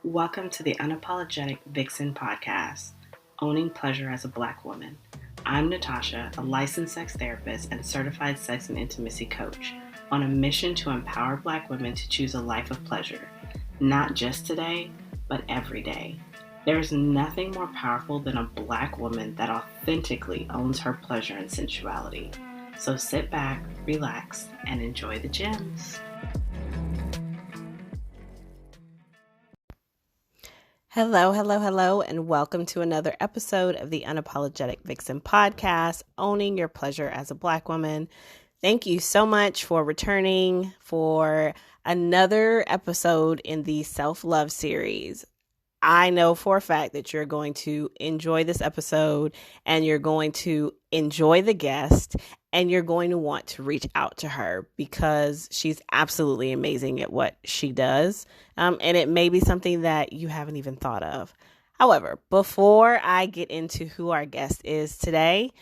Welcome to the Unapologetic Vixen podcast, Owning Pleasure as a Black Woman. I'm Natasha, a licensed sex therapist and certified sex and intimacy coach, on a mission to empower Black women to choose a life of pleasure, not just today, but every day. There is nothing more powerful than a Black woman that authentically owns her pleasure and sensuality. So sit back, relax, and enjoy the gems. Hello, and welcome to another episode of the Unapologetic Vixen podcast, Owning Your Pleasure as a Black Woman. Thank you so much for returning for another episode in the self-love series. I know for a fact that you're going to enjoy this episode and you're going to enjoy the guest and you're going to want to reach out to her because she's absolutely amazing at what she does. And it may be something that you haven't even thought of. However, before I get into who our guest is today,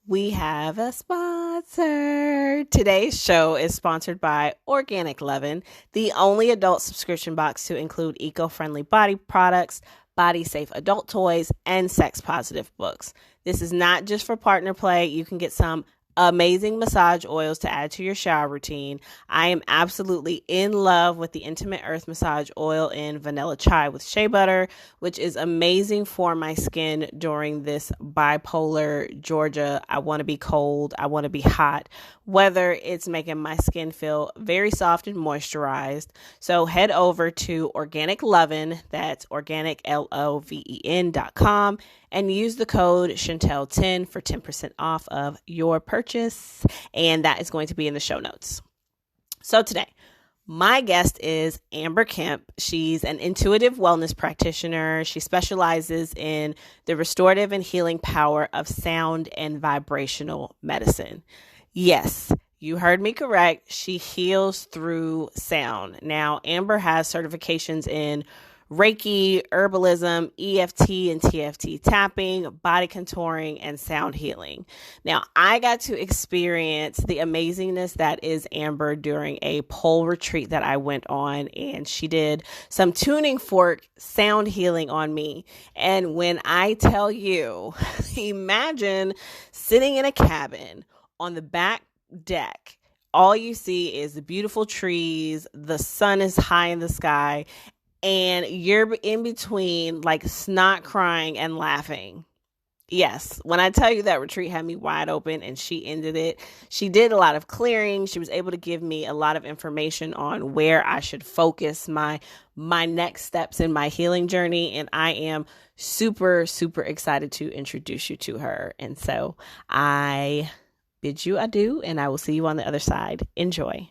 we have a sponsor. Today's show is sponsored by Organic Lovin', the only adult subscription box to include eco-friendly body products, body-safe adult toys, and sex-positive books. This is not just for partner play. You can get some amazing massage oils to add to your shower routine. I am absolutely in love with the Intimate Earth Massage Oil in Vanilla Chai with Shea Butter, which is amazing for my skin during this bipolar Georgia, I want to be cold, I want to be hot, whether it's making my skin feel very soft and moisturized. So head over to Organic Lovin', that's organic, LOVEN.com, and use the code Chantel10 for 10% off of your purchase. And that is going to be in the show notes. So today, my guest is Amber Kemp. She's an intuitive wellness practitioner. She specializes in the restorative and healing power of sound and vibrational medicine. Yes, you heard me correct. She heals through sound. Now, Amber has certifications in Reiki, herbalism, EFT and TFT tapping, body contouring, and sound healing. Now, I got to experience the amazingness that is Amber during a pole retreat that I went on, and she did some tuning fork sound healing on me. And when I tell you, imagine sitting in a cabin on the back deck. All you see is the beautiful trees, the sun is high in the sky, and you're in between like snot crying and laughing. Yes, when I tell you that retreat had me wide open and she ended it, she did a lot of clearing. She was able to give me a lot of information on where I should focus my next steps in my healing journey. And I am super, super excited to introduce you to her. And so I bid you adieu, and I will see you on the other side. Enjoy.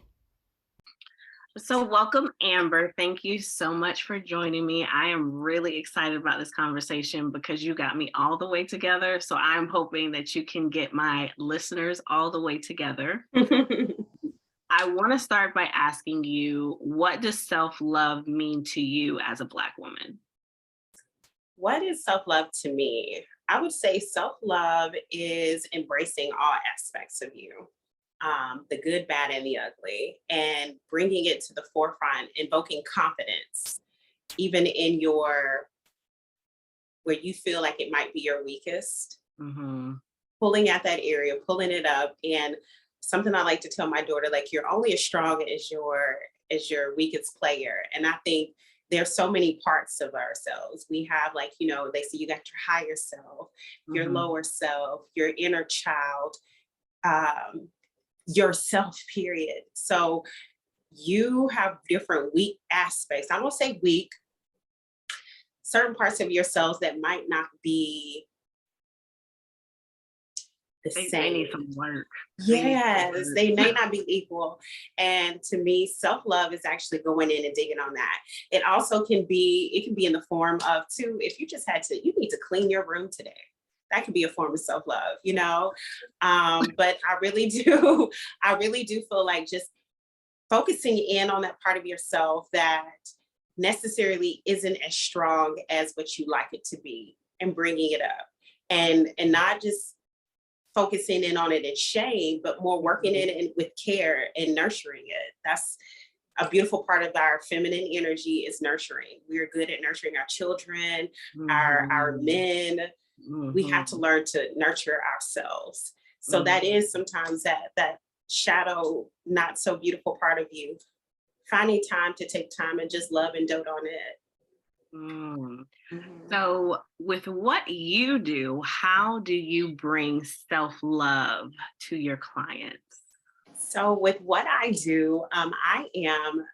So welcome, Amber. Thank you so much for joining me. I am really excited about this conversation because you got me all the way together. So I'm hoping that you can get my listeners all the way together. I want to start by asking you, what does self-love mean to you as a Black woman? What is self-love to me? I would say self-love is embracing all aspects of you. The good, bad, and the ugly, and bringing it to the forefront, invoking confidence, even in where you feel like it might be your weakest, pulling at that area, pulling it up. And something I like to tell my daughter, like, you're only as strong as your weakest player. And I think there's so many parts of ourselves. We have, like, they say you got your higher self, your lower self, your inner child, yourself, period. So you have different weak aspects. I won't say weak, certain parts of yourselves that might not be the same. They need some work. Yes, they may not be equal. And to me, self-love is actually going in and digging on that. It also can be in the form of, too, if you you need to clean your room today. That could be a form of self-love, but I really do feel like just focusing in on that part of yourself that necessarily isn't as strong as what you like it to be, and bringing it up, and not just focusing in on it in shame, but more working in it with care and nurturing it. a beautiful part of our feminine energy is nurturing. We're good at nurturing our children, our men. We have to learn to nurture ourselves. So that is sometimes that shadow, not so beautiful part of you. Finding time to take time and just love and dote on it. So with what you do, how do you bring self-love to your clients? So with what I do, I am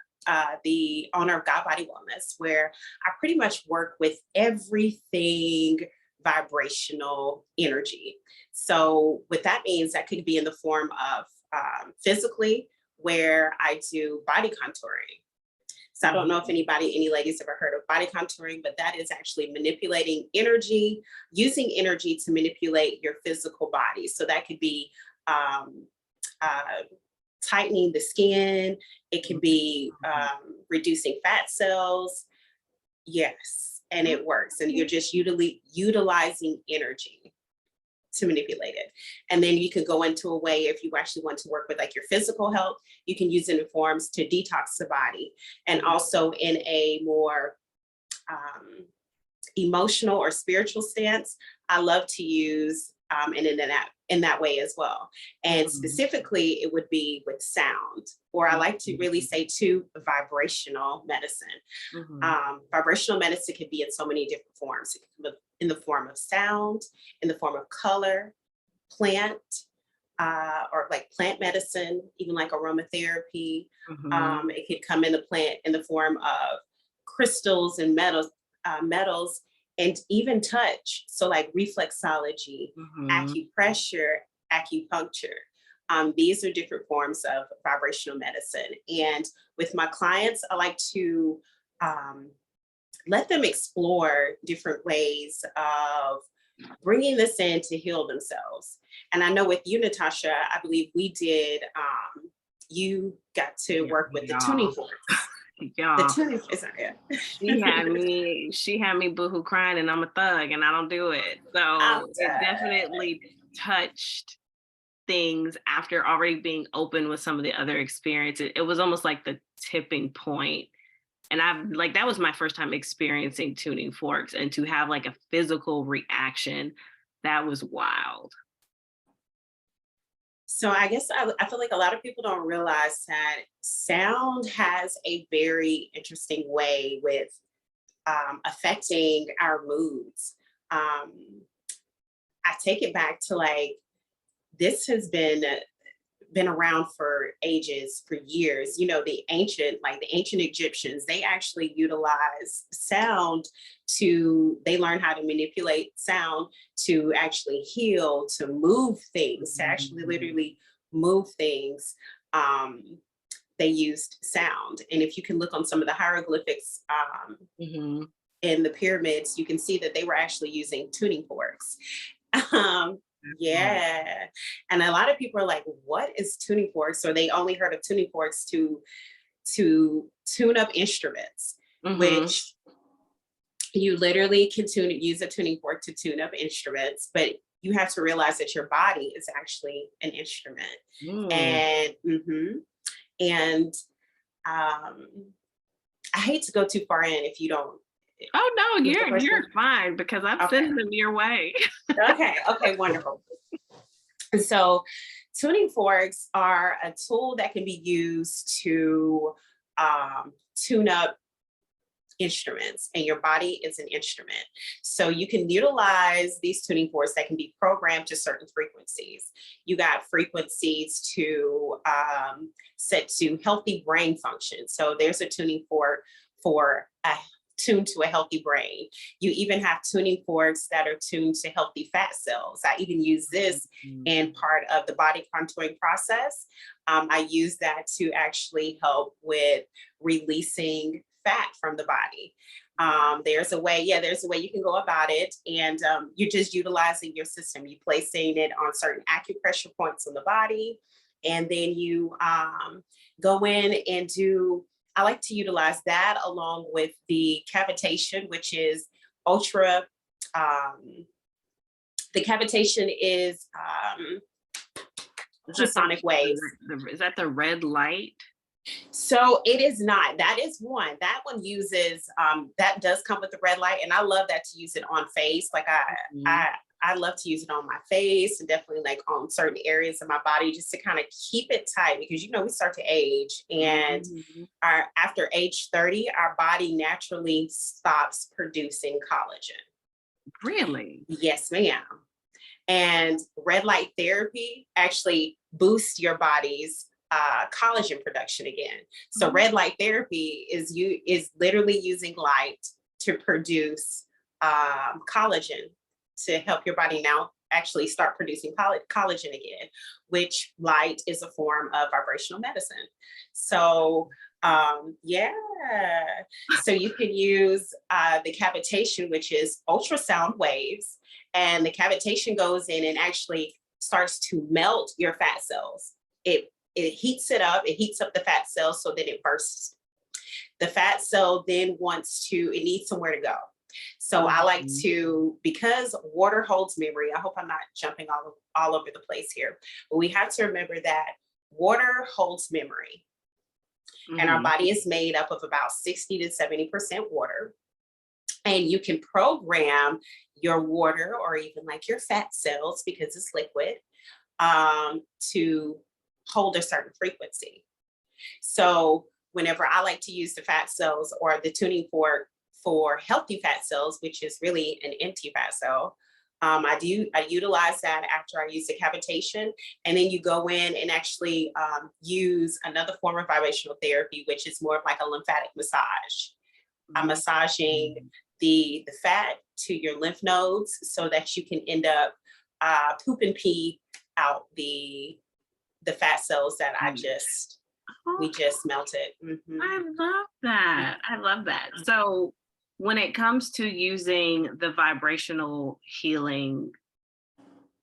the owner of God Body Wellness, where I pretty much work with everything vibrational energy. So what that means, that could be in the form of physically, where I do body contouring. So I don't know if any ladies ever heard of body contouring, but that is actually manipulating energy, using energy to manipulate your physical body. So that could be tightening the skin. It can be reducing fat cells. Yes, and it works. And you're just utilizing energy to manipulate it. And then you can go into a way, if you actually want to work with like your physical health, you can use it in forms to detox the body. And also in a more emotional or spiritual stance, I love to use and in that way as well. And specifically, it would be with sound, or I like to really say to vibrational medicine. Vibrational medicine can be in so many different forms. It can be in the form of sound, in the form of color, plant, or like plant medicine, even like aromatherapy. It could come in the form of crystals and metals, and even touch. So like reflexology, acupressure, acupuncture. These are different forms of vibrational medicine. And with my clients, I like to let them explore different ways of bringing this in to heal themselves. And I know with you, Natasha, I believe we did, you got to work with the tuning forks. Yeah, the tuning is not it. She had me boohoo crying, and I'm a thug and I don't do it. So it definitely touched things after already being open with some of the other experiences. It was almost like the tipping point. And that was my first time experiencing tuning forks, and to have like a physical reaction, that was wild. So I guess I feel like a lot of people don't realize that sound has a very interesting way with affecting our moods. I take it back to like, this has been around for ages, for years. You know, the ancient Egyptians, they actually utilize sound they learn how to manipulate sound to actually heal, to move things, to actually literally move things. They used sound. And if you can look on some of the hieroglyphics in the pyramids, you can see that they were actually using tuning forks. Yeah. And a lot of people are like, what is tuning forks? Or they only heard of tuning forks to tune up instruments, which you literally can use a tuning fork to tune up instruments, but you have to realize that your body is actually an instrument. And I hate to go too far in if you don't. Oh no, you're fine, because I'm sending them your way. Okay, wonderful. And so tuning forks are a tool that can be used to tune up instruments, and your body is an instrument. So you can utilize these tuning forks that can be programmed to certain frequencies. You got frequencies to set to healthy brain function. So there's a tuning fork for tuned to a healthy brain. You even have tuning forks that are tuned to healthy fat cells. I even use this in part of the body contouring process. I use that to actually help with releasing fat from the body. There's a way you can go about it, and you're just utilizing your system. You placing it on certain acupressure points on the body, and then you go in and do. I like to utilize that along with the cavitation, which is ultra. The cavitation is ultrasonic waves. Is that the red light? So it is not. That is one. That one uses that does come with the red light, and I love that to use it on face. Like Mhm. I love to use it on my face and definitely like on certain areas of my body just to kind of keep it tight because we start to age, and Mhm. our after age 30, our body naturally stops producing collagen. Really? Yes, ma'am. And red light therapy actually boosts your body's collagen production again. So Mhm. red light therapy is literally using light to produce collagen to help your body now actually start producing collagen again, which light is a form of vibrational medicine. So yeah, so you can use the cavitation, which is ultrasound waves, and the cavitation goes in and actually starts to melt your fat cells. It heats it up. It heats up the fat cells so that it bursts. The fat cell then it needs somewhere to go. So I like Mhm. to, because water holds memory. I hope I'm not jumping all over the place here, but we have to remember that water holds memory, and our Mhm. body is made up of about 60 to 70% water. And you can program your water or even like your fat cells because it's liquid to hold a certain frequency. So whenever I like to use the fat cells or the tuning fork for healthy fat cells, which is really an empty fat cell, I utilize that after I use the cavitation, and then you go in and actually use another form of vibrational therapy, which is more of like a lymphatic massage. I'm massaging Mhm. the fat to your lymph nodes so that you can end up poop and pee out the fat cells that we Okay. just melted. I love that. I love that. So, when it comes to using the vibrational healing,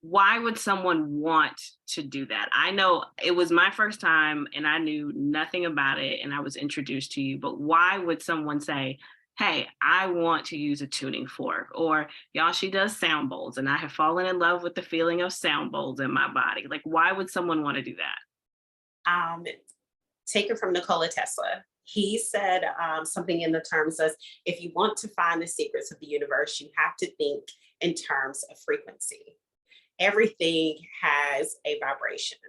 why would someone want to do that? I know it was my first time and I knew nothing about it and I was introduced to you, but why would someone say, "Hey, I want to use a tuning fork," or "Y'all, she does sound bowls and I have fallen in love with the feeling of sound bowls in my body." Like, why would someone want to do that? Um, Taken from Nikola Tesla. He said something in the terms of, if you want to find the secrets of the universe, you have to think in terms of frequency. Everything has a vibration.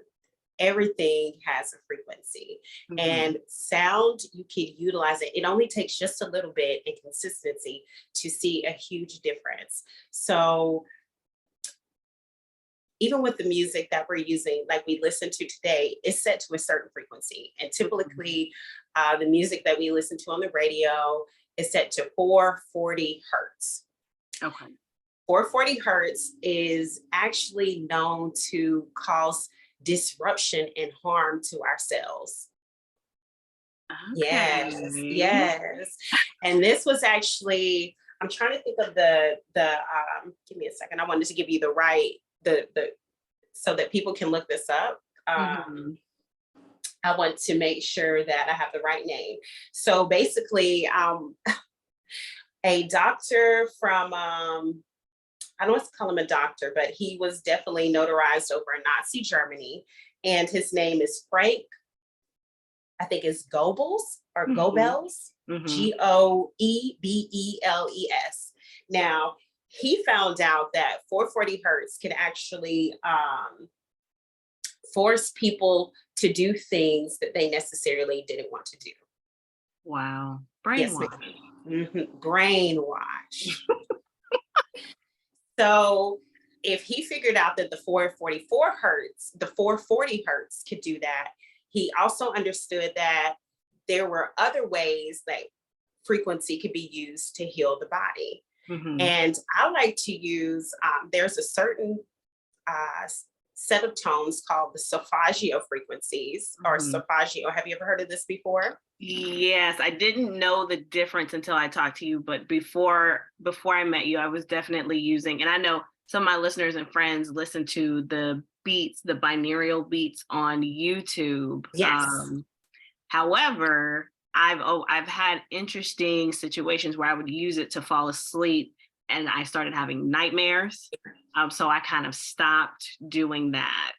Everything has a frequency, Mhm. and sound, you can utilize it. It only takes just a little bit and consistency to see a huge difference. So even with the music that we're using, like we listen to today, is set to a certain frequency. And Mhm. typically, the music that we listen to on the radio is set to 440 hertz. Okay. 440 hertz is actually known to cause disruption and harm to our cells. Yes, Okay. yes. And this was actually, I'm trying to think of the give me a second. I wanted to give you the right, the so that people can look this up. Mhm. I want to make sure that I have the right name. So basically, a doctor from I don't want to call him a doctor, but he was definitely notarized over in Nazi Germany, and his name is Frank. I think it's Goebbels or Mhm. Goebbels, Mhm. Goebels. Now, he found out that 440 hertz can actually force people to do things that they necessarily didn't want to do. Wow. Yes, ma'am. Brainwash. Brainwash. So if he figured out that the 440 hertz could do that, he also understood that there were other ways that frequency could be used to heal the body. Mhm. And I like to use, there's a certain uh, set of tones called the solfeggio frequencies or Mhm. solfeggio. Have you ever heard of this before? Yes, I didn't know the difference until I talked to you, but before I met you, I was definitely using, and I know some of my listeners and friends listen to the beats, the binaural beats on YouTube. Yes. However, I've had interesting situations where I would use it to fall asleep and I started having nightmares. So I kind of stopped doing that.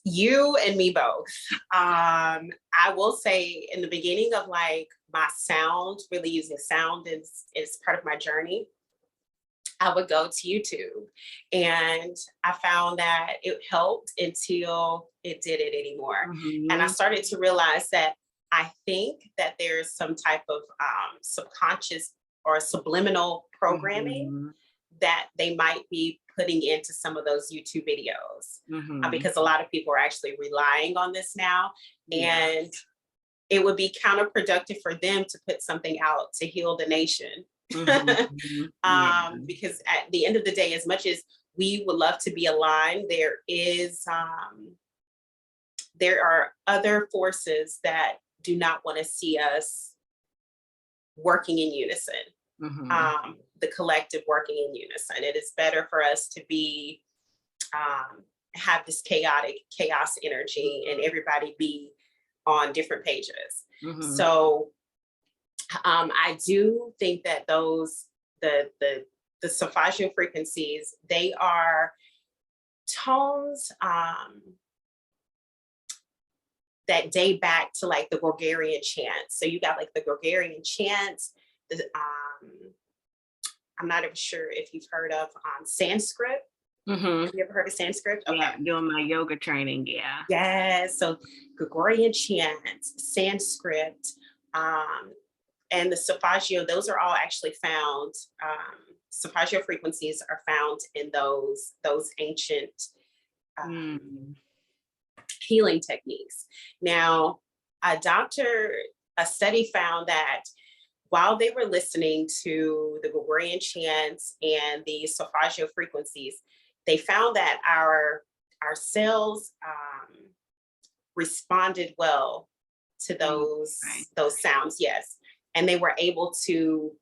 You and me both. I will say in the beginning of like my sound, really using sound is part of my journey. I would go to YouTube, and I found that it helped until it didn't anymore. And I started to realize that I think that there's some type of subconscious or subliminal programming that they might be putting into some of those YouTube videos, because a lot of people are actually relying on this now. And it would be counterproductive for them to put something out to heal the nation. Because at the end of the day, as much as we would love to be aligned, there are other forces that do not want to see us working in unison. The collective working in unison. It is better for us to be have this chaos energy and everybody be on different pages. So I do think that the solfeggio frequencies, they are tones that date back to like the Gregorian chants. So you got like the Gregorian chants. I'm not even sure if you've heard of Sanskrit. Have you ever heard of Sanskrit? Okay. Yeah, doing my yoga training. Yeah. Yes. So Gregorian chants, Sanskrit, and the solfeggio, those are all actually found. Solfeggio frequencies are found in those ancient healing techniques. Now, a study found that while they were listening to the Gregorian chants and the solfeggio frequencies, they found that our cells responded well to those sounds. Yes. And they were able to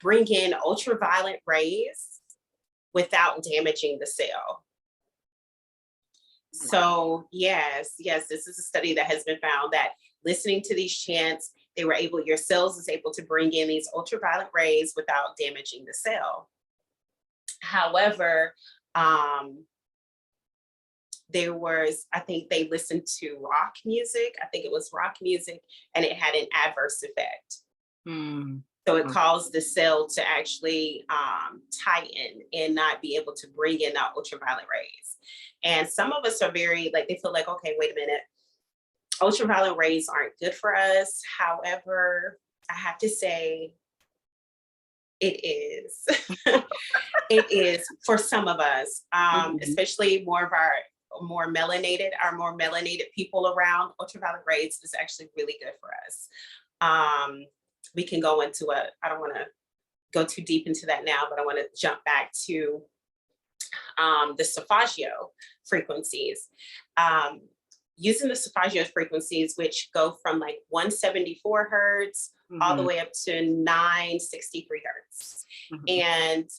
bring in ultraviolet rays without damaging the cell. So yes, this is a study that has been found that listening to these chants, your cells is able to bring in these ultraviolet rays without damaging the cell. However, I think they listened to rock music. I think it was rock music, and it had an adverse effect. So it caused the cell to actually tighten and not be able to bring in that ultraviolet rays. And some of us are very, like, they feel like, okay, wait a minute, ultraviolet rays aren't good for us. However, I have to say, it is. It is for some of us, especially more melanated people around. Ultraviolet rays is actually really good for us. We can go into I don't want to go too deep into that now, but I want to jump back to the solfeggio frequencies. Using the solfeggio frequencies, which go from like 174 hertz all the way up to 963 hertz. And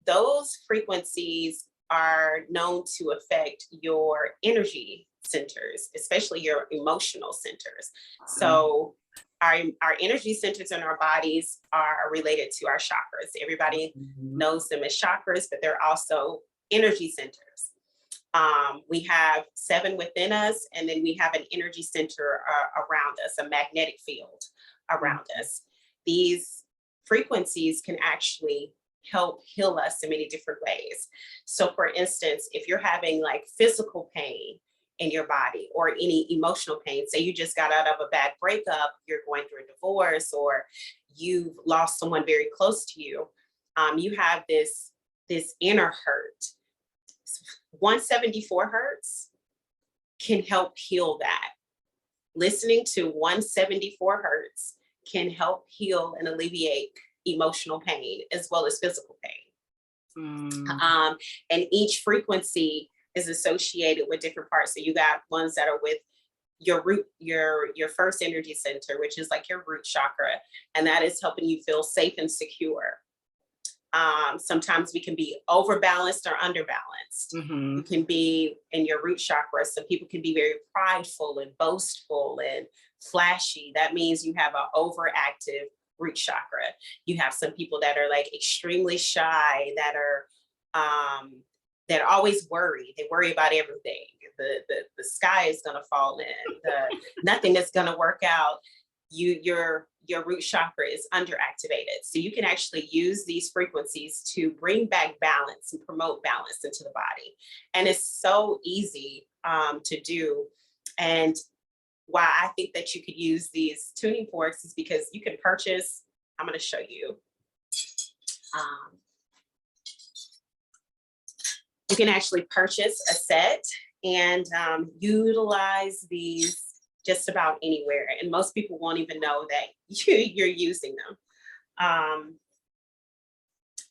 those frequencies are known to affect your energy centers, especially your emotional centers. So our energy centers in our bodies are related to our chakras. Everybody knows them as chakras, but they're also energy centers. We have 7 within us, and then we have an energy center around us, a magnetic field around us. These frequencies can actually help heal us in many different ways. So for instance, if you're having like physical pain in your body or any emotional pain, say you just got out of a bad breakup, you're going through a divorce, or you've lost someone very close to you, you have this inner hurt. 174 hertz can help heal that. Listening to 174 hertz can help heal and alleviate emotional pain as well as physical pain. And each frequency is associated with different parts. So you got ones that are with your root, your first energy center, which is like your root chakra, and that is helping you feel safe and secure. Sometimes we can be overbalanced or underbalanced. You can be in your root chakra. Some people can be very prideful and boastful and flashy. That means you have an overactive root chakra. You have some people that are like extremely shy, that always worry. They worry about everything. the sky is going to fall in, nothing is going to work out. Your root chakra is underactivated. So you can actually use these frequencies to bring back balance and promote balance into the body. And it's so easy to do. And why I think that you could use these tuning forks is because you can purchase, I'm going to show you. You can actually purchase a set and utilize these just about anywhere. And most people won't even know that you're using them.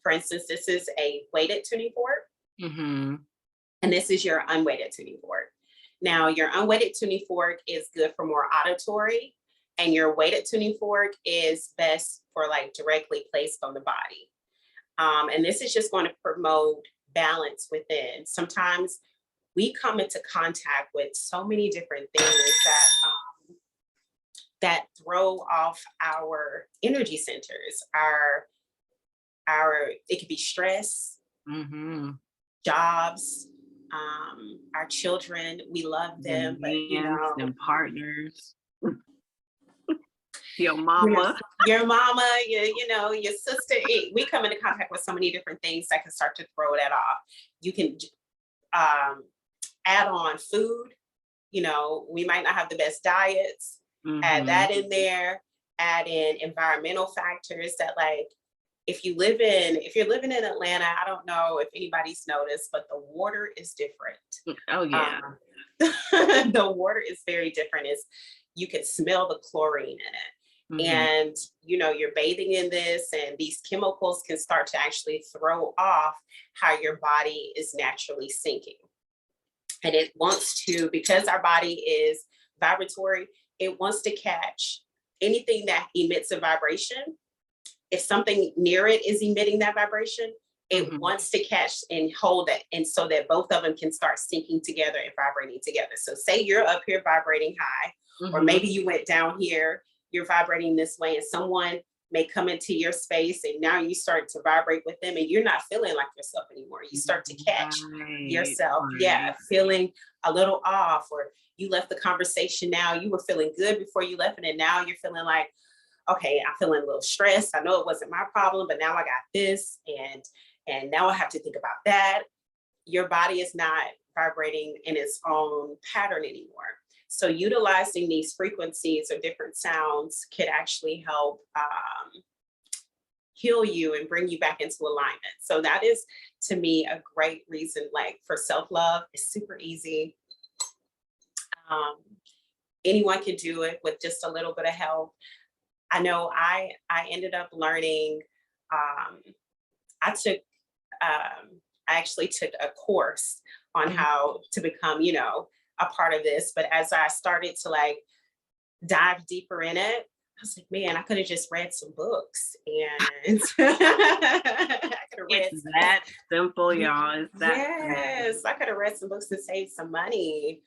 For instance, this is a weighted tuning fork. Mm-hmm. And this is your unweighted tuning fork. Now, your unweighted tuning fork is good for more auditory, and your weighted tuning fork is best for like directly placed on the body. And this is just going to promote balance within. Sometimes we come into contact with so many different things that throw off our energy centers. It could be stress, Mm-hmm. jobs, our children. We love them, but and partners. Your mama, your sister. We come into contact with so many different things that can start to throw that off. You can add on food. We might not have the best diets. Mm-hmm. Add that in there. Add in environmental factors that, like, if you're living in Atlanta, I don't know if anybody's noticed, but the water is different. Oh yeah. The water is very different. You can smell the chlorine in it. Mm-hmm. And you're bathing in this, and these chemicals can start to actually throw off how your body is naturally syncing. And it wants to, because our body is vibratory, it wants to catch anything that emits a vibration. If something near it is emitting that vibration, it mm-hmm. wants to catch and hold it, and so that both of them can start syncing together and vibrating together. So say you're up here vibrating high, mm-hmm. or maybe you went down here, you're vibrating this way, and someone may come into your space, and now you start to vibrate with them, and you're not feeling like yourself anymore. You start to catch yourself, feeling a little off, or you left the conversation. Now you were feeling good before you left it, and now you're feeling like, okay, I'm feeling a little stressed. I know it wasn't my problem, but now I got this, and now I have to think about that. Your body is not vibrating in its own pattern anymore. So utilizing these frequencies or different sounds could actually help heal you and bring you back into alignment. So that is, to me, a great reason, like, for self-love. It's super easy. Anyone can do it with just a little bit of help. I know I ended up learning, I actually took a course on mm-hmm. how to become, a part of this. But as I started to like dive deeper in it, I was like, man, I could have just read some books, and I could have read. It's that simple, y'all. Yes, I could have read some books to save some money.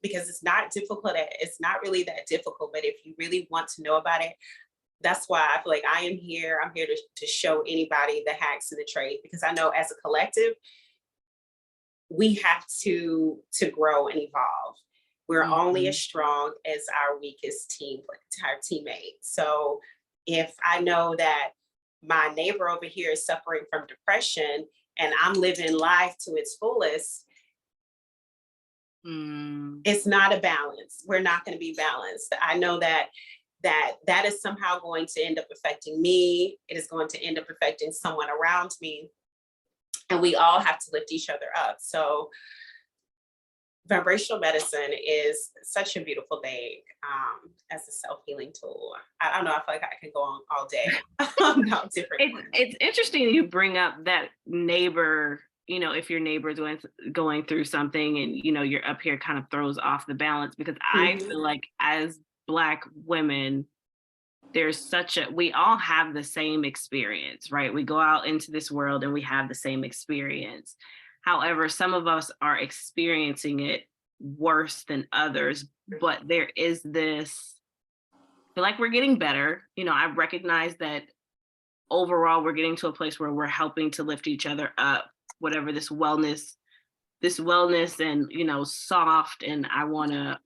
Because it's not difficult. It's not really that difficult, but if you really want to know about it, that's why I feel like I am here. I'm here to show anybody the hacks of the trade, because I know as a collective, we have to grow and evolve. We're mm-hmm. only as strong as our weakest teammate. So if I know that my neighbor over here is suffering from depression and I'm living life to its fullest, it's not a balance. We're not going to be balanced. I know that is somehow going to end up affecting me. It is going to end up affecting someone around me. And we all have to lift each other up. So vibrational medicine is such a beautiful thing as a self-healing tool. I don't know. I feel like I can go on all day about different ones. It's interesting you bring up that neighbor. If your neighbor is going through something and, you're up here, kind of throws off the balance, because mm-hmm. I feel like as Black women, we all have the same experience, right? We go out into this world and we have the same experience. However, some of us are experiencing it worse than others, but there is this, I feel like we're getting better. I recognize that overall we're getting to a place where we're helping to lift each other up, whatever this wellness this wellness and, soft, and I want to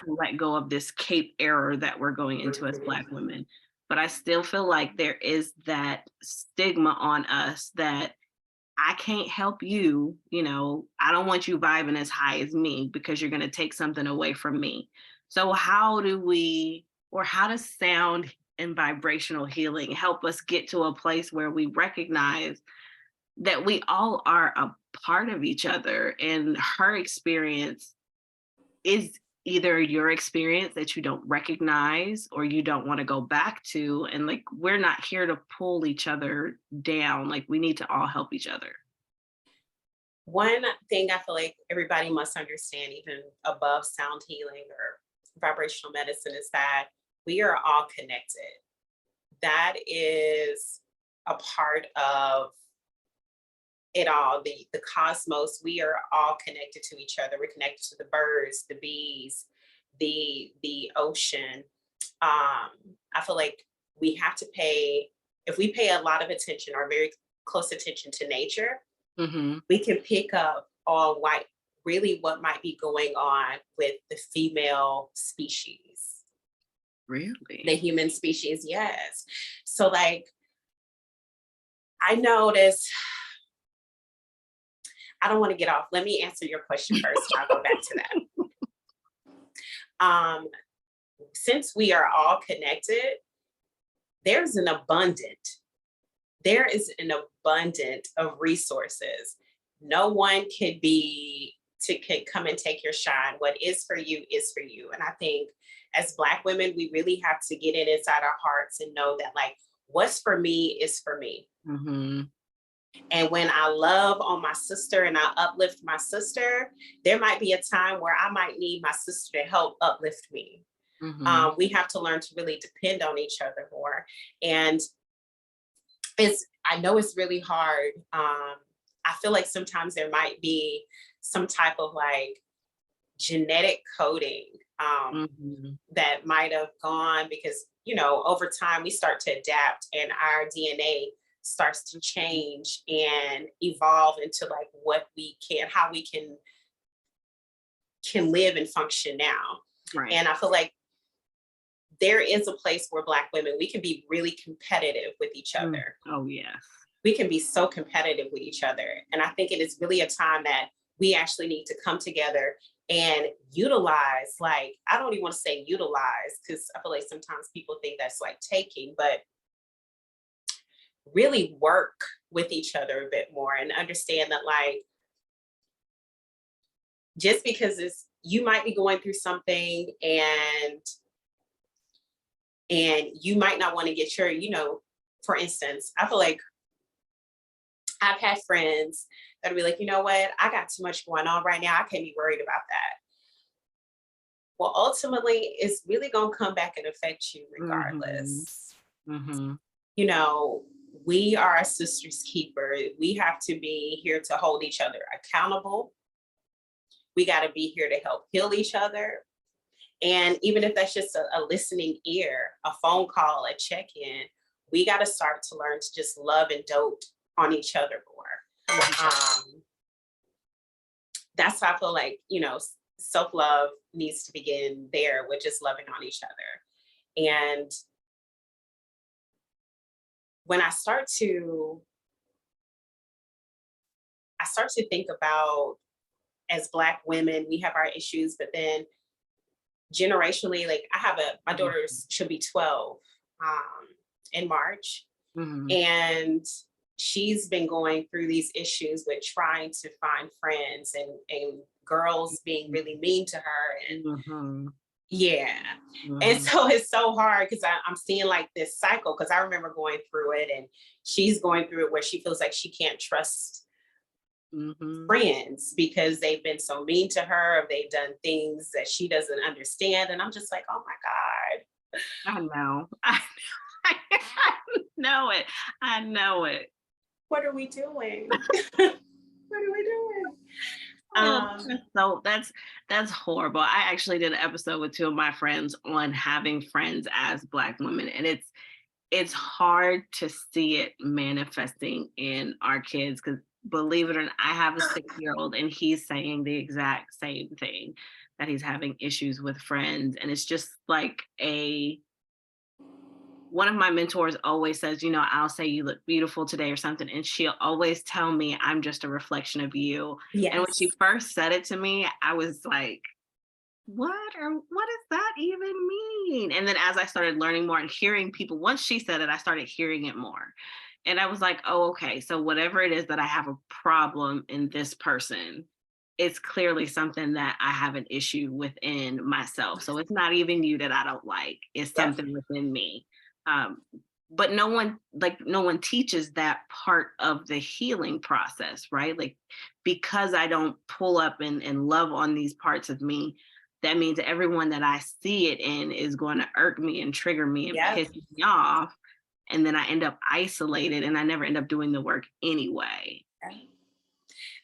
let go of this cape era that we're going into as Black women. But I still feel like there is that stigma on us that I can't help you, I don't want you vibing as high as me because you're going to take something away from me. So how does sound and vibrational healing help us get to a place where we recognize that we all are a part of each other, and her experience is either your experience that you don't recognize or you don't want to go back to, and like we're not here to pull each other down, like we need to all help each other. One thing I feel like everybody must understand, even above sound healing or vibrational medicine, is that we are all connected. That is a part of it all, the cosmos. We are all connected to each other. We're connected to the birds, the bees, the ocean. I feel like we have to if we pay a lot of attention or very close attention to nature, we can pick up on really what might be going on with the female species. Really? The human species, yes. So like, I noticed, I don't want to get off. Let me answer your question first. I'll go back to that. Since we are all connected, there is an abundance of resources. No one can come and take your shine. What is for you is for you. And I think as Black women, we really have to get it inside our hearts and know that like, what's for me is for me. And when I love on my sister and I uplift my sister, there might be a time where I might need my sister to help uplift me. We have to learn to really depend on each other more. And I know it's really hard. I feel like sometimes there might be some type of like genetic coding that might have gone because, over time we start to adapt and our DNA starts to change and evolve into like how we can live and function now. Right. And I feel like there is a place where Black women, we can be really competitive with each other. Oh, yeah. We can be so competitive with each other. And I think it is really a time that we actually need to come together and utilize, like, I don't even want to say utilize, because I feel like sometimes people think that's like taking, but really work with each other a bit more and understand that like, just because you might be going through something and you might not want to get your, for instance, I feel like I've had friends that'll be like, you know what, I got too much going on right now. I can't be worried about that. Well, ultimately, it's really going to come back and affect you regardless. We are a sister's keeper. We have to be here to hold each other accountable. We got to be here to help heal each other. And even if that's just a listening ear, a phone call, a check-in, we got to start to learn to just love and dote on each other more. That's how I feel like, self-love needs to begin there with just loving on each other. And when I start to think about, as Black women, we have our issues, but then generationally, like my daughter should be 12 in March. And she's been going through these issues with trying to find friends and girls being really mean to her. And and so it's so hard because I'm seeing like this cycle, because I remember going through it and she's going through it where she feels like she can't trust friends because they've been so mean to her, or they've done things that she doesn't understand. And I'm just like, oh my I God. know. I know it. What are we doing? What are we doing? So that's horrible. I actually did an episode with two of my friends on having friends as Black women, and it's hard to see it manifesting in our kids, because believe it or not, I have a 6-year-old and he's saying the exact same thing, that he's having issues with friends. And it's just like one of my mentors always says, I'll say you look beautiful today or something. And she'll always tell me I'm just a reflection of you. And when Yes. she first said it to me, I was like, what does that even mean? And then as I started learning more and hearing people, once she said it, I started hearing it more. And I was like, oh, okay. So whatever it is that I have a problem in this person, it's clearly something that I have an issue within myself. So it's not even you that I don't like. It's Yep. something within me. Um, but no one teaches that part of the healing process, right? Like, because I don't pull up and love on these parts of me, that means everyone that I see it in is going to irk me and trigger me and Yep. piss me off. And then I end up isolated and I never end up doing the work anyway.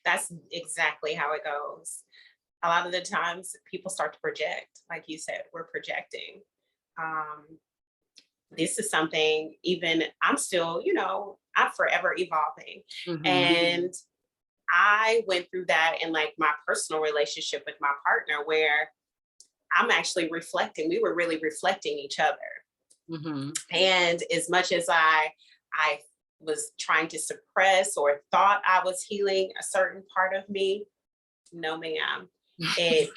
That's exactly how it goes. A lot of the times people start to project, like you said, we're projecting. Um, this is something, even I'm still, I'm forever evolving. Mm-hmm. And I went through that in like my personal relationship with my partner, where I'm actually reflecting. We were really reflecting each other. Mm-hmm. And as much as I was trying to suppress or thought I was healing a certain part of me, no ma'am. It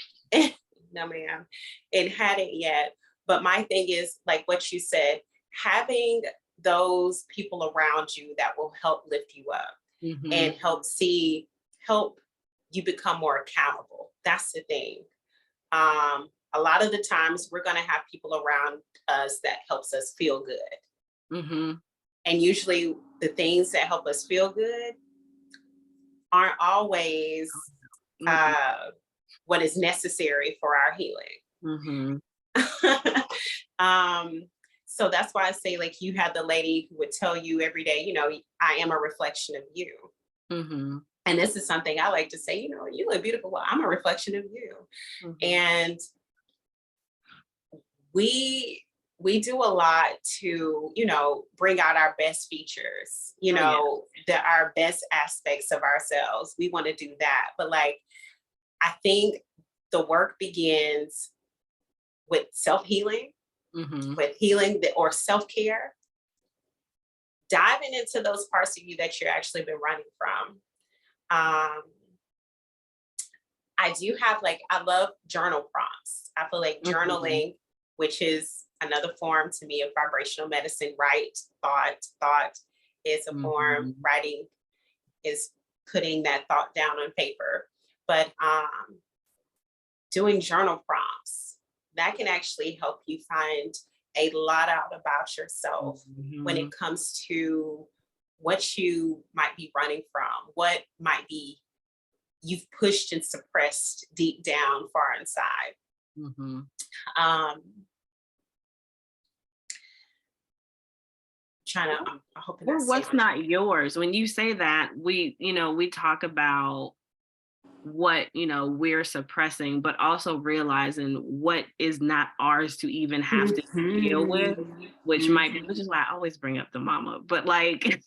no ma'am. It hadn't yet. But my thing is, like what you said, having those people around you that will help lift you up Mm-hmm. and help you become more accountable. That's the thing. A lot of the times we're going to have people around us that helps us feel good. Mm-hmm. And usually the things that help us feel good aren't always what is necessary for our healing. Mm-hmm. So that's why I say, like, you had the lady who would tell you every day, I am a reflection of you. Mm-hmm. And this is something I like to say, you look beautiful. Well, I'm a reflection of you. Mm-hmm. And we do a lot to, bring out our best features, our best aspects of ourselves. We want to do that. But like, I think the work begins with self-healing, Mm-hmm. with healing or self-care, diving into those parts of you that you're actually been running from. I do have I love journal prompts. I feel like journaling, which is another form to me of vibrational medicine, right? Thought is a form. Writing is putting that thought down on paper. But doing journal prompts, that can actually help you find a lot out about yourself when it comes to what you might be running from, what might be you've pushed and suppressed deep down far inside. I'm hoping or what's not yours. When you say that, we talk about what we're suppressing, but also realizing what is not ours to even have to deal with, which is why I always bring up the mama. But like,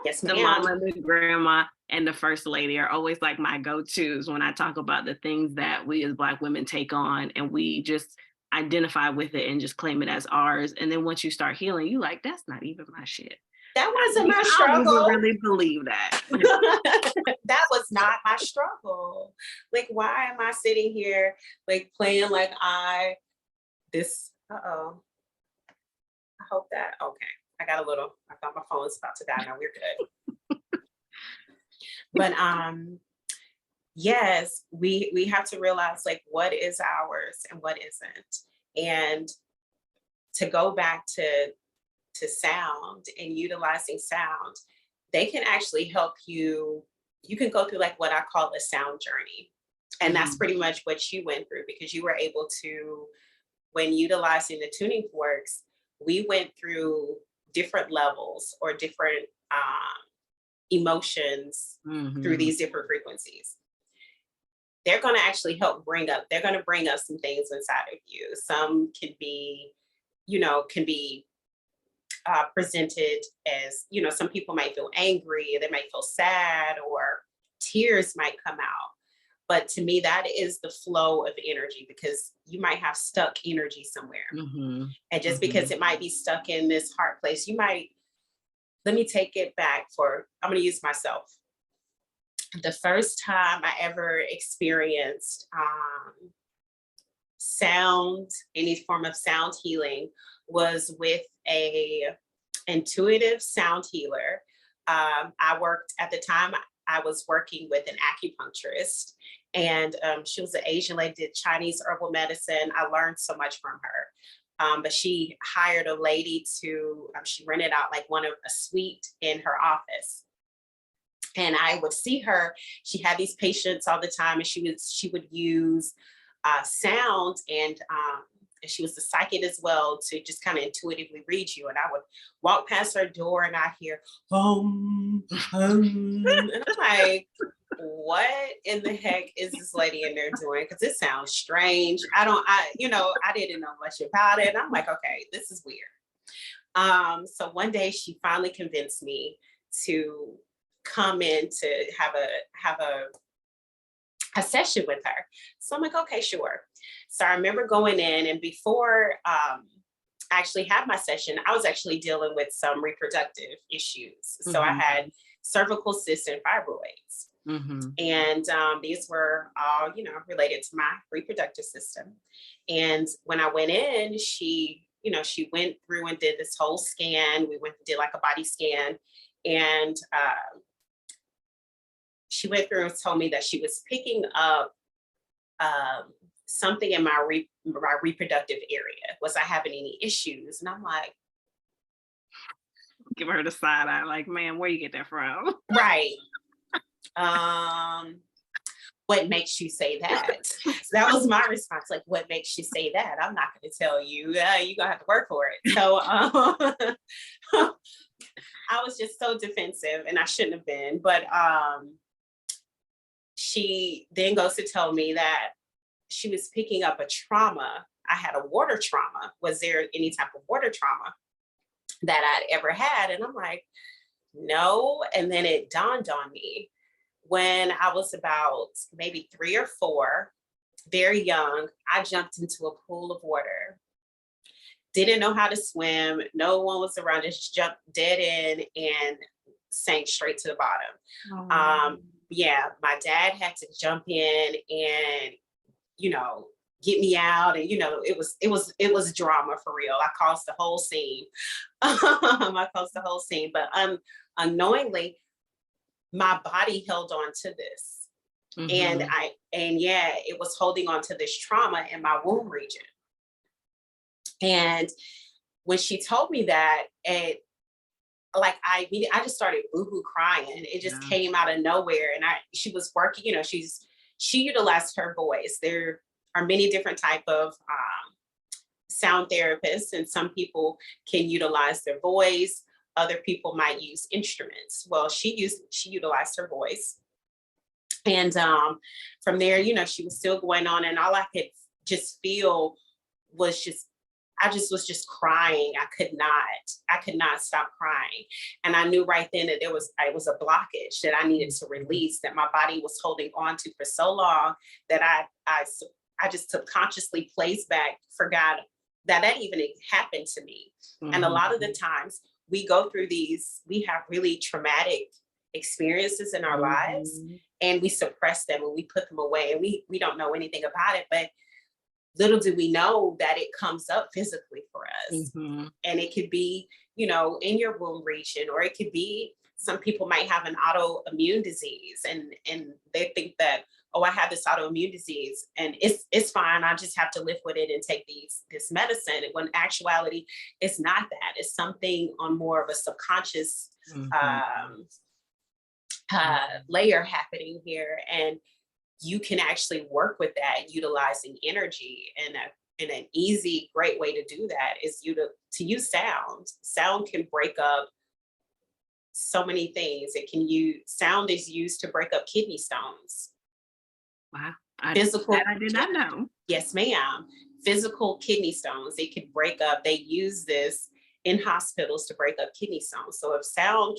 yes, the mama, the grandma, and the first lady are always like my go-tos when I talk about the things that we as Black women take on, and we just identify with it and just claim it as ours. And then once you start healing, you like, that's not even my shit. That wasn't my struggle. I really believe that. That was not my struggle. Like, why am I sitting here like playing like I hope that, okay. I thought my phone was about to die. No, we're good. But yes, we have to realize like what is ours and what isn't. And to go back to sound and utilizing sound, they can actually help you. You can go through like what I call a sound journey. And that's pretty much what you went through, because you were able to, when utilizing the tuning forks, we went through different levels or different emotions through these different frequencies. They're going to actually help they're going to bring up some things inside of you. Some can be presented as, some people might feel angry, they might feel sad, or tears might come out. But to me, that is the flow of energy, because you might have stuck energy somewhere. And just because it might be stuck in this heart place, let me take it back I'm going to use myself. The first time I ever experienced sound, any form of sound healing, was with a intuitive sound healer. At the time, I was working with an acupuncturist, and she was an Asian lady, did Chinese herbal medicine. I learned so much from her. But she hired a lady she rented out like a suite in her office. And I would see her. She had these patients all the time, and she would use sound, and she was a psychic as well, to just kind of intuitively read you. And I would walk past her door, and I hear and I'm like, what in the heck is this lady in there doing? Because it sounds strange. I didn't know much about it. And I'm like, okay, this is weird. So one day she finally convinced me to come in to have a session with her. So I'm like, okay, sure. So I remember going in, and before I actually had my session, I was actually dealing with some reproductive issues. So I had cervical cysts and fibroids. And these were all, related to my reproductive system. And when I went in, she went through and did this whole scan. We did like a body scan. And she went through and told me that she was picking up something in my reproductive area. Was I having any issues? And I'm like, give her the side eye, like, man, where you get that from? Right. What makes you say that? So that was my response. Like, what makes you say that? I'm not going to tell you. You're going to have to work for it. So I was just so defensive, and I shouldn't have been. But she then goes to tell me that she was picking up a trauma. I had a water trauma. Was there any type of water trauma that I'd ever had? And I'm like, no. And then it dawned on me when I was about maybe 3 or 4, very young. I jumped into a pool of water. Didn't know how to swim. No one was around. Just jumped dead in and sank straight to the bottom. Yeah, my dad had to jump in and, get me out. And, it was drama for real. I caused the whole scene. But unknowingly, my body held on to this. And it was holding on to this trauma in my womb region. And when she told me that, I just started boohoo crying. It just came out of nowhere. And she was working, she utilized her voice. There are many different type of sound therapists, and some people can utilize their voice. Other people might use instruments. Well, she utilized her voice. And from there, she was still going on, and all I could just feel was I was just crying. I could not stop crying. And I knew right then that it was a blockage that I needed to release, that my body was holding on to for so long, that I just subconsciously placed back, forgot that even happened to me. And a lot of the times we go through we have really traumatic experiences in our lives, and we suppress them and we put them away, and we don't know anything about it. But little do we know that it comes up physically for us. And it could be, in your womb region, or it could be, some people might have an autoimmune disease, and they think that, oh, I have this autoimmune disease and it's fine. I just have to live with it and take this medicine. When in actuality, it's not that. It's something on more of a subconscious layer happening here. And you can actually work with that utilizing energy. And an easy, great way to do that is to use sound. Sound can break up so many things. Sound is used to break up kidney stones. Wow. I did not know. Yes, ma'am. Physical kidney stones, it could break up. They use this in hospitals to break up kidney stones. So if sound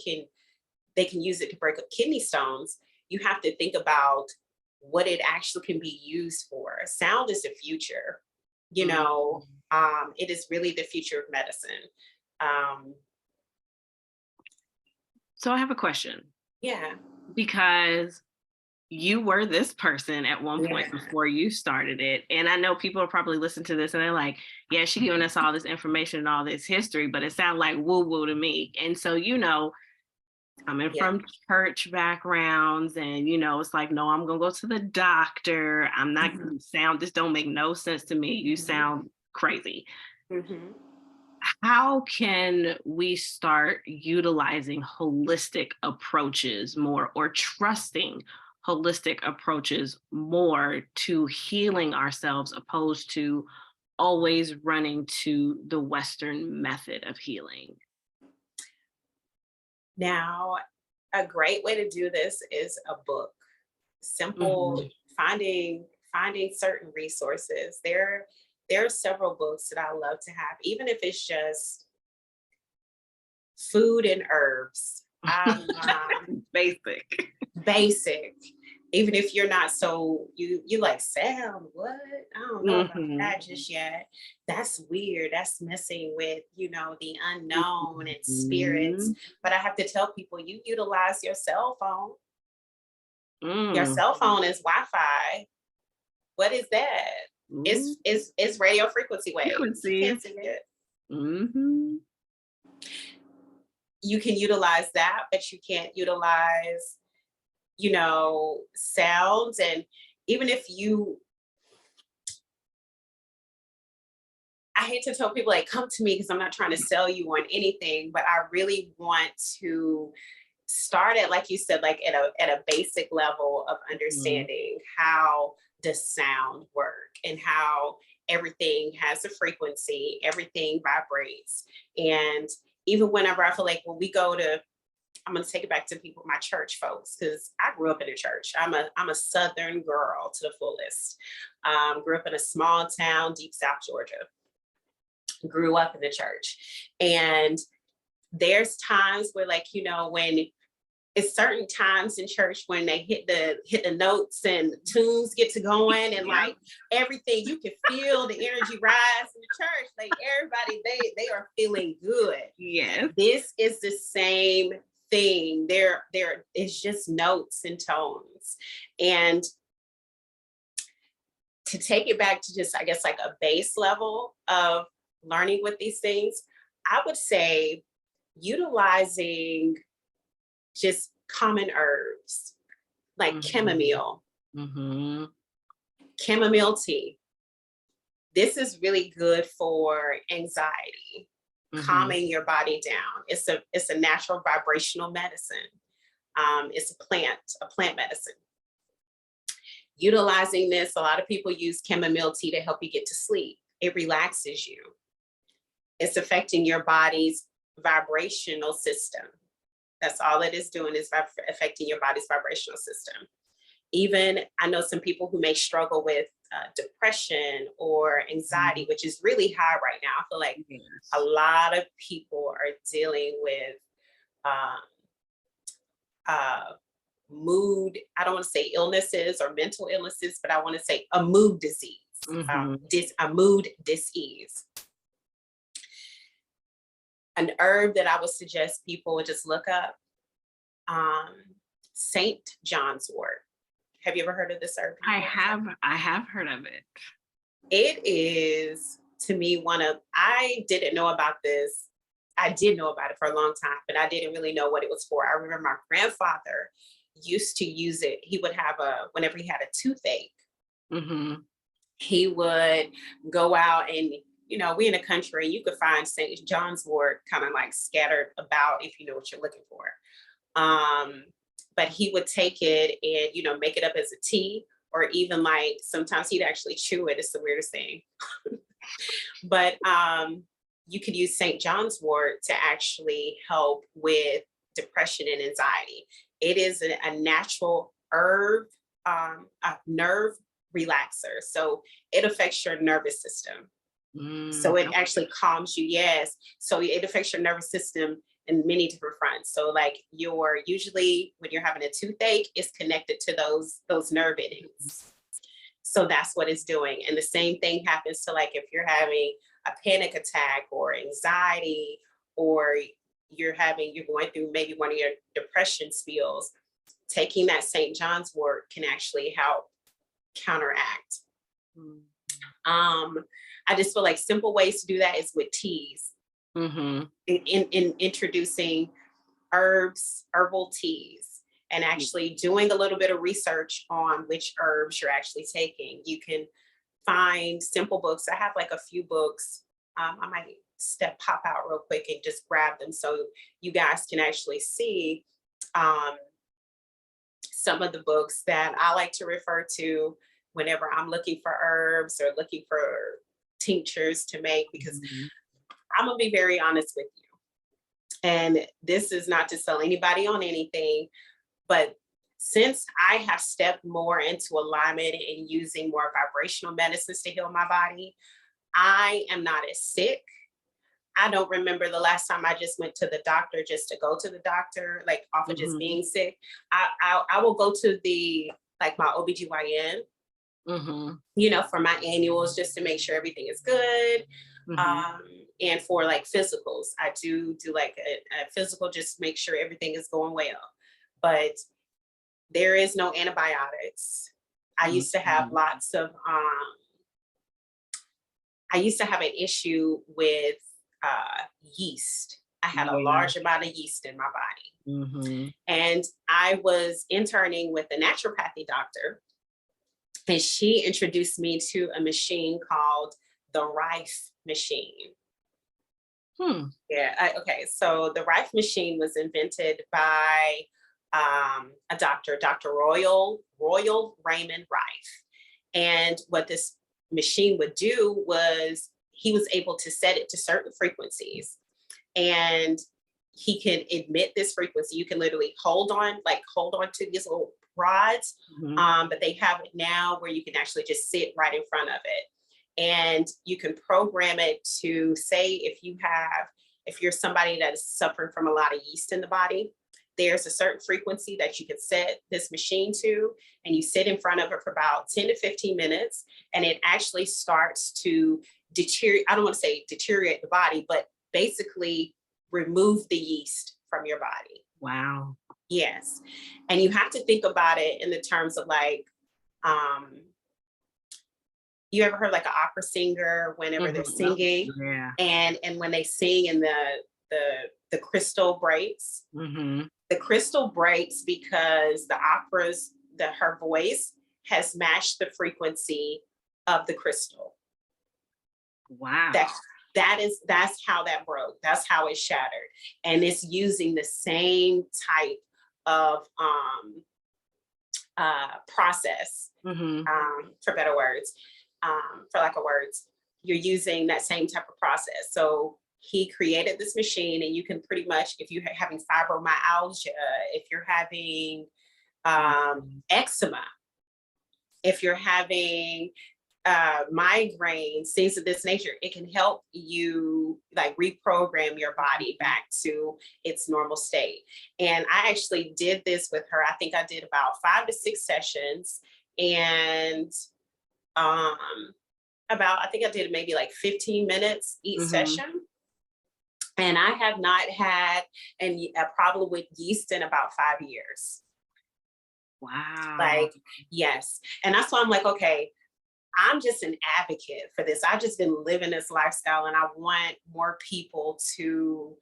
they can use it to break up kidney stones, you have to think about what it actually can be used for. Sound is the future, you know, it is really the future of medicine. So I have a question. Yeah. Because you were this person at one point before you started it. And I know people are probably listening to this and they're like, yeah, she's giving us all this information and all this history, but it sounds like woo-woo to me. And so, you know, coming from church backgrounds and, you know, it's like, no, I'm going to go to the doctor. I'm not going to sound, this don't make no sense to me. You sound crazy. How can we start utilizing holistic approaches more, or trusting holistic approaches more to healing ourselves, opposed to always running to the Western method of healing? Now, a great way to do this is a book. Simple, finding certain resources. There are several books that I love to have, even if it's just food and herbs. Basic. Even if you're not so you like sound, what? I don't know about that just yet. That's weird. That's messing with, you know, the unknown and spirits. But I have to tell people, you utilize your cell phone. Your cell phone is Wi-Fi. What is that? It's radio frequency waves. You can't see it. You can utilize that, but you can't utilize, you know, sounds. And even if I hate to tell people, like, come to me, because I'm not trying to sell you on anything, but I really want to start at, like you said, like at a basic level of understanding how does sound work and how everything has a frequency, everything vibrates. And even whenever I feel like when we go to, I'm going to take it back to people, my church folks, because I grew up in a church. I'm a Southern girl to the fullest. Grew up in a small town, deep South Georgia. Grew up in the church. And there's times where, like, you know, when it's certain times in church when they hit the notes and tunes get to going and like everything, you can feel the energy rise in the church. Like everybody, they are feeling good. Yes. This is the same thing. There is just notes and tones. And to take it back to just, I guess, like a base level of learning with these things, I would say utilizing just common herbs like chamomile, chamomile tea. This is really good for anxiety, calming your body down. It's a natural vibrational medicine. It's a plant medicine. Utilizing this, a lot of people use chamomile tea to help you get to sleep. It relaxes you. It's affecting your body's vibrational system. That's all it is doing, is affecting your body's vibrational system. Even I know some people who may struggle with depression or anxiety, which is really high right now. I feel like a lot of people are dealing with mood, I don't want to say illnesses or mental illnesses, but I want to say a mood disease, a mood disease. An herb that I would suggest people just look up, St. John's wort. Have you ever heard of this herb? I have heard of it. It is, to me, I didn't know about this. I did know about it for a long time, but I didn't really know what it was for. I remember my grandfather used to use it. He would have whenever he had a toothache, he would go out and, you know, we in a country, you could find St. John's wort kind of like scattered about if you know what you're looking for. But he would take it and, you know, make it up as a tea, or even like sometimes he'd actually chew it. It's the weirdest thing. But you could use St. John's wort to actually help with depression and anxiety. It is a natural herb, a nerve relaxer. So it affects your nervous system. So it Okay. actually calms you. Yes. So it affects your nervous system in many different fronts. So like you're usually when you're having a toothache, it's connected to those nerve endings. So that's what it's doing. And the same thing happens to like if you're having a panic attack or anxiety, or you're going through maybe one of your depression spills, taking that St. John's wort can actually help counteract. Mm. I just feel like simple ways to do that is with teas. Mm-hmm. In introducing herbal teas, and actually doing a little bit of research on which herbs you're actually taking. You can find simple books. I have like a few books. I might pop out real quick and just grab them so you guys can actually see um, some of the books that I like to refer to whenever I'm looking for herbs or looking for tinctures to make, because Mm-hmm. I'm gonna be very honest with you. And this is not to sell anybody on anything, but since I have stepped more into alignment and using more vibrational medicines to heal my body, I am not as sick. I don't remember the last time I just went to the doctor just to go to the doctor, like off of just Mm-hmm. being sick. I will go to the like my OBGYN, Mm-hmm. for my annuals just to make sure everything is good. Mm-hmm. Um, and for like physicals, I do like a physical just to make sure everything is going well. But there is no antibiotics. I used to have Mm-hmm. lots of I used to have an issue with yeast. I had a Yeah. large amount of yeast in my body. Mm-hmm. And I was interning with a naturopathy doctor, and she introduced me to a machine called the Rife machine. Hmm. Yeah. Okay. So the Rife machine was invented by a doctor, Dr. Royal Raymond Rife. And what this machine would do was he was able to set it to certain frequencies, and he can emit this frequency. You can literally hold on to these little rods, Mm-hmm. but they have it now where you can actually just sit right in front of it. And you can program it to say if you're somebody that is suffering from a lot of yeast in the body, there's a certain frequency that you can set this machine to, and you sit in front of it for about 10 to 15 minutes, and it actually starts to deteriorate. I don't want to say deteriorate the body, but basically remove the yeast from your body. Wow. Yes. And you have to think about it in the terms of like, you ever heard like an opera singer whenever they're Mm-hmm. singing, Yeah. and when they sing and the the crystal breaks, Mm-hmm. the crystal breaks because the opera's her voice has matched the frequency of the crystal. Wow. That's how that broke. That's how it shattered. And it's using the same type of process, Mm-hmm. for better words, for lack of words. You're using that same type of process. So he created this machine, and you can pretty much, if you're having fibromyalgia, if you're having eczema, if you're having migraines, things of this nature, it can help you like reprogram your body back to its normal state. And I actually did this with her. I think I did about 5 to 6 sessions, and um I think I did maybe like 15 minutes each Mm-hmm. session. And I have not had a problem with yeast in about 5 years. Wow. Like, yes. And that's why I'm like, okay, I'm just an advocate for this. I've just been living this lifestyle, and I want more people to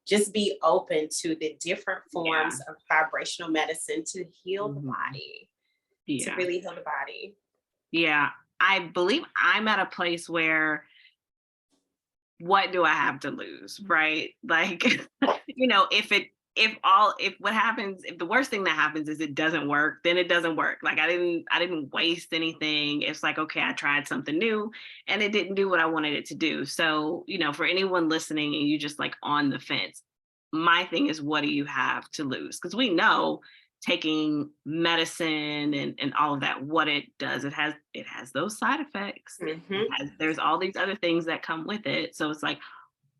just be open to the different Yeah. forms of vibrational medicine to heal the Mm-hmm. body, to Yeah. really heal the body. Yeah. I believe I'm at a place where what do I have to lose? Right. Like, if what happens, if the worst thing that happens is it doesn't work, then it doesn't work. Like I didn't waste anything. It's like, okay, I tried something new and it didn't do what I wanted it to do. So, for anyone listening and you just like on the fence, my thing is, what do you have to lose? Because we know taking medicine and all of that, what it does, it has those side effects. There's all these other things that come with it. So it's like,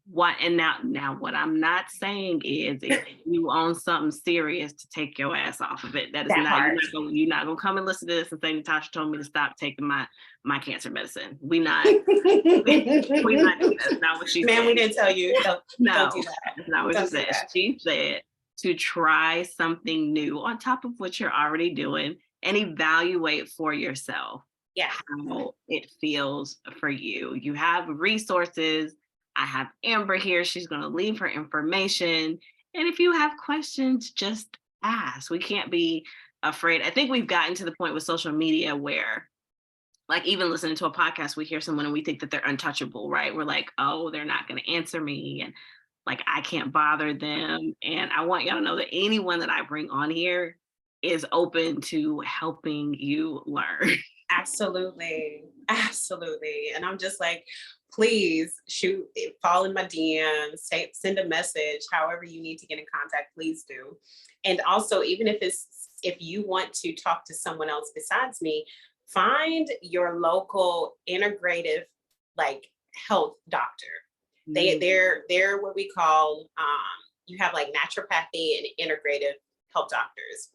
what? And now what I'm not saying is, if you own something serious, to take your ass off of it. That is That not, part. you're not gonna come and listen to this and say Natasha told me to stop taking my cancer medicine. We not we not doing that. That's not what she said. Man, we didn't tell you. Don't No, do that. that's not what she Don't do said. that. She said to try something new on top of what you're already doing and evaluate for yourself Yeah. how it feels for you. You have resources. I have Amber here. She's going to leave her information. And if you have questions, just ask. We can't be afraid. I think we've gotten to the point with social media where, like, even listening to a podcast, we hear someone and we think that they're untouchable, right? We're like, oh, they're not going to answer me. And like, I can't bother them. And I want y'all to know that anyone that I bring on here is open to helping you learn. Absolutely. Absolutely. And I'm just like, please shoot, fall in my DMs, send a message, however you need to get in contact, please do. And also, even if you want to talk to someone else besides me, find your local integrative like health doctor. They're what we call, you have like naturopathy and integrative health doctors.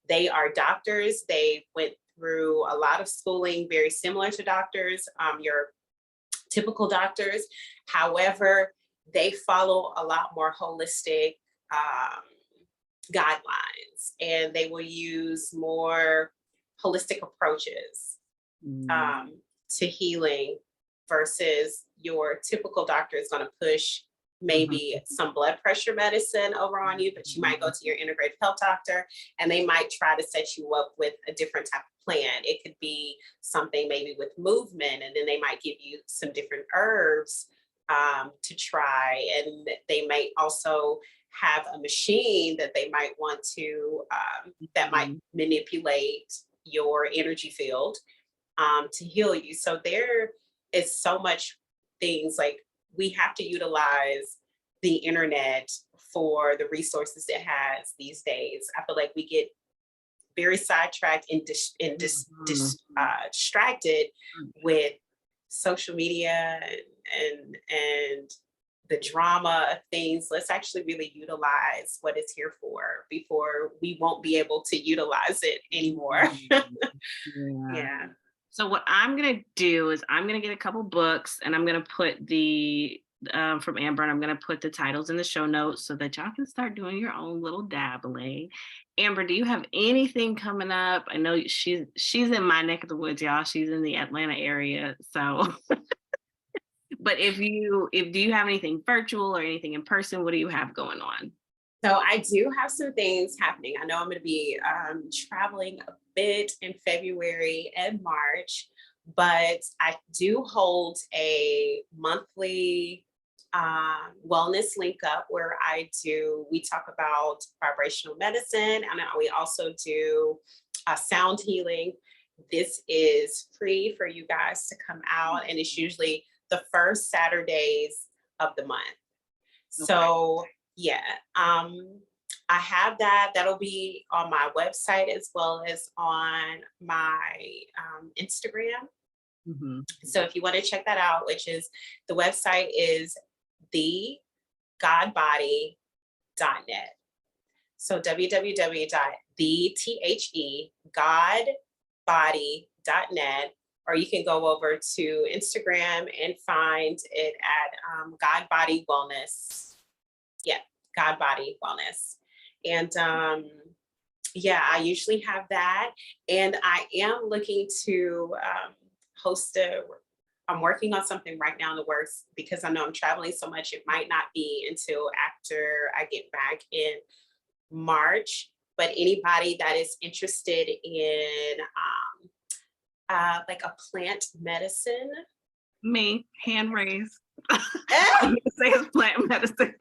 They are doctors. They went through a lot of schooling, very similar to doctors, your typical doctors. However, they follow a lot more holistic guidelines, and they will use more holistic approaches to healing versus your typical doctor is going to push maybe some blood pressure medicine over on you, but you might go to your integrative health doctor and they might try to set you up with a different type of plan. It could be something maybe with movement, and then they might give you some different herbs to try. And they might also have a machine that they might want to, that might manipulate your energy field to heal you. So there is so much things, like, we have to utilize the internet for the resources it has these days. I feel like we get very sidetracked and distracted with social media and the drama of things. Let's actually really utilize what it's here for before we won't be able to utilize it anymore. Yeah. So what I'm going to do is I'm going to get a couple books and I'm going to put the from Amber, and I'm going to put the titles in the show notes so that y'all can start doing your own little dabbling. Amber, do you have anything coming up? I know she's in my neck of the woods, y'all. She's in the Atlanta area. So, but do you have anything virtual or anything in person? What do you have going on? So I do have some things happening. I know I'm going to be traveling a bit in February and March, but I do hold a monthly wellness link up where we talk about vibrational medicine, and we also do sound healing. This is free for you guys to come out, and it's usually the first Saturdays of the month. Okay. So yeah, I have that. That'll be on my website as well as on my Instagram. So if you want to check that out, which is, the website is thegodbody.net. So www.thegodbody.net, or you can go over to Instagram and find it at God Body Wellness. Yeah, God Body Wellness. And I usually have that. And I am looking to host I'm working on something right now in the works, because I know I'm traveling so much. It might not be until after I get back in March, but anybody that is interested in like a plant medicine. Me, hand raised. I'm gonna say it's plant medicine.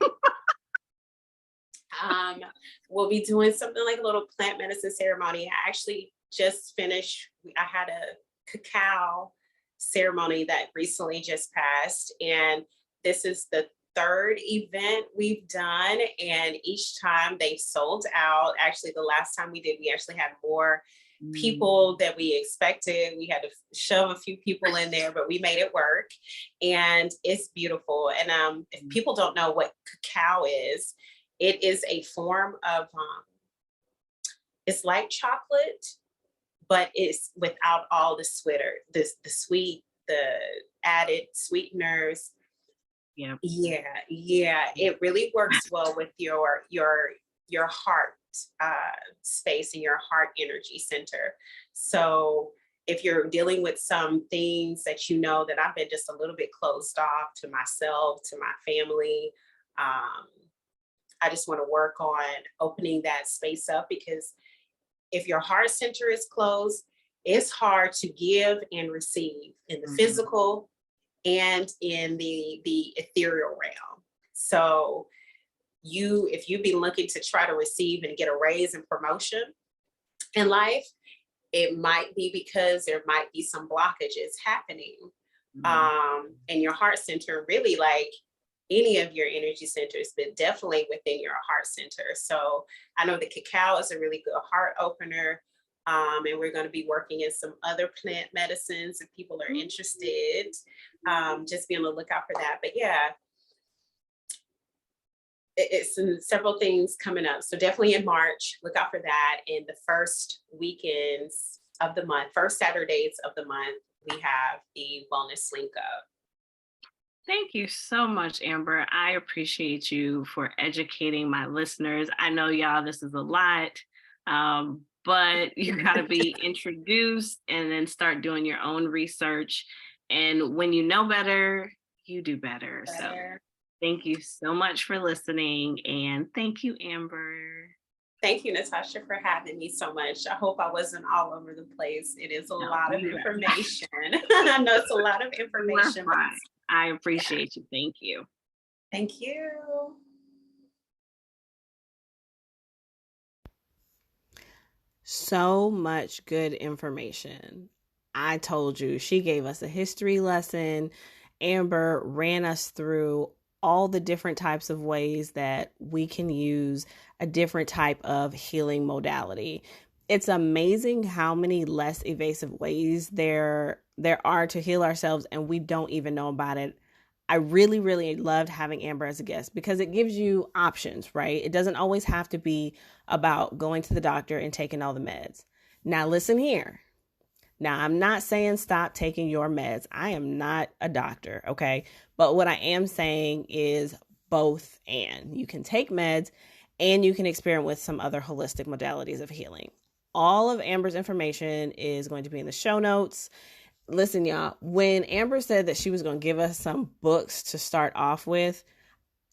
We'll be doing something like a little plant medicine ceremony. I actually just finished, I had a cacao ceremony that recently just passed, and this is the third event we've done, and each time they sold out. Actually, the last time we did, we actually had more people that we expected. We had to shove a few people in there, but we made it work, and it's beautiful. And if people don't know what cacao is, it is a form of it's like chocolate, but it's without all the the added sweeteners. Yeah, it really works well with your heart space and your heart energy center. So if you're dealing with some things that you know that I've been just a little bit closed off to myself, to my family, I just want to work on opening that space up, because if your heart center is closed, it's hard to give and receive in the physical and in the ethereal realm. So if you've been looking to try to receive and get a raise and promotion in life, it might be because there might be some blockages happening in your heart center, really like any of your energy centers, but definitely within your heart center. So I know the cacao is a really good heart opener. And we're going to be working in some other plant medicines if people are interested. Just be on the lookout for that. But yeah, it's several things coming up. So definitely in March, look out for that. In the first weekends of the month, first Saturdays of the month, we have the Wellness Link Up. Thank you so much, Amber. I appreciate you for educating my listeners. I know, y'all, this is a lot, but you got to be introduced and then start doing your own research. And when you know better, you do better. So thank you so much for listening. And thank you, Amber. Thank you, Natasha, for having me so much. I hope I wasn't all over the place. It is a lot of information. I know it's a lot of information. I appreciate you. Thank you. Thank you. So much good information. I told you, she gave us a history lesson. Amber ran us through all the different types of ways that we can use a different type of healing modality. It's amazing how many less evasive ways there are to heal ourselves, and we don't even know about it. I really, really loved having Amber as a guest because it gives you options, right? It doesn't always have to be about going to the doctor and taking all the meds. Now, listen here. Now, I'm not saying stop taking your meds. I am not a doctor, okay? But what I am saying is both and. You can take meds and you can experiment with some other holistic modalities of healing. All of Amber's information is going to be in the show notes. Listen, y'all, when Amber said that she was going to give us some books to start off with,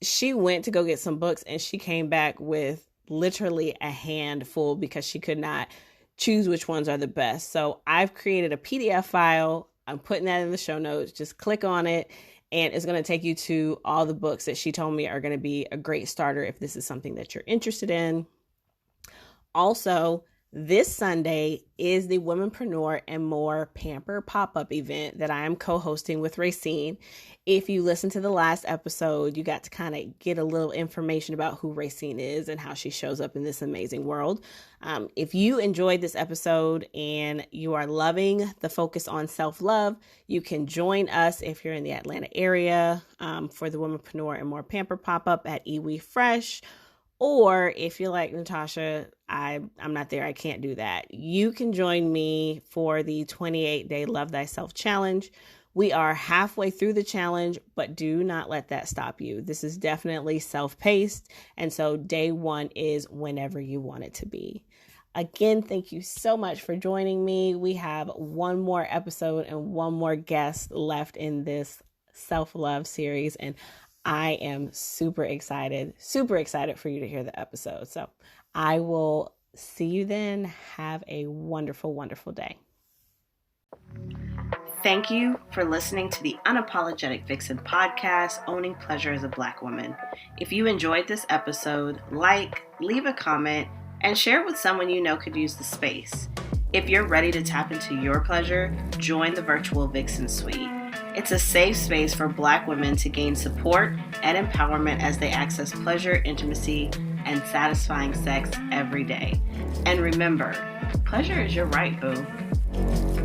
she went to go get some books and she came back with literally a handful because she could not choose which ones are the best. So I've created a PDF file. I'm putting that in the show notes. Just click on it and it's going to take you to all the books that she told me are going to be a great starter if this is something that you're interested in. Also, this Sunday is the Womenpreneur and More Pamper pop-up event that I am co-hosting with Racine. If you listen to the last episode, you got to kind of get a little information about who Racine is and how she shows up in this amazing world. If you enjoyed this episode and you are loving the focus on self-love, you can join us if you're in the Atlanta area for the Womenpreneur and More Pamper pop-up at Iwi Fresh. Or if you're like, Natasha, I'm not there, I can't do that, you can join me for the 28-day Love Thyself Challenge. We are halfway through the challenge, but do not let that stop you. This is definitely self-paced, and so day one is whenever you want it to be. Again, thank you so much for joining me. We have one more episode and one more guest left in this self-love series, and I am super excited for you to hear the episode. So I will see you then. Have a wonderful, wonderful day. Thank you for listening to the Unapologetic Vixen podcast, Owning Pleasure as a Black Woman. If you enjoyed this episode, leave a comment, and share it with someone you know could use the space. If you're ready to tap into your pleasure, join the virtual Vixen Suite. It's a safe space for Black women to gain support and empowerment as they access pleasure, intimacy, and satisfying sex every day. And remember, pleasure is your right, boo.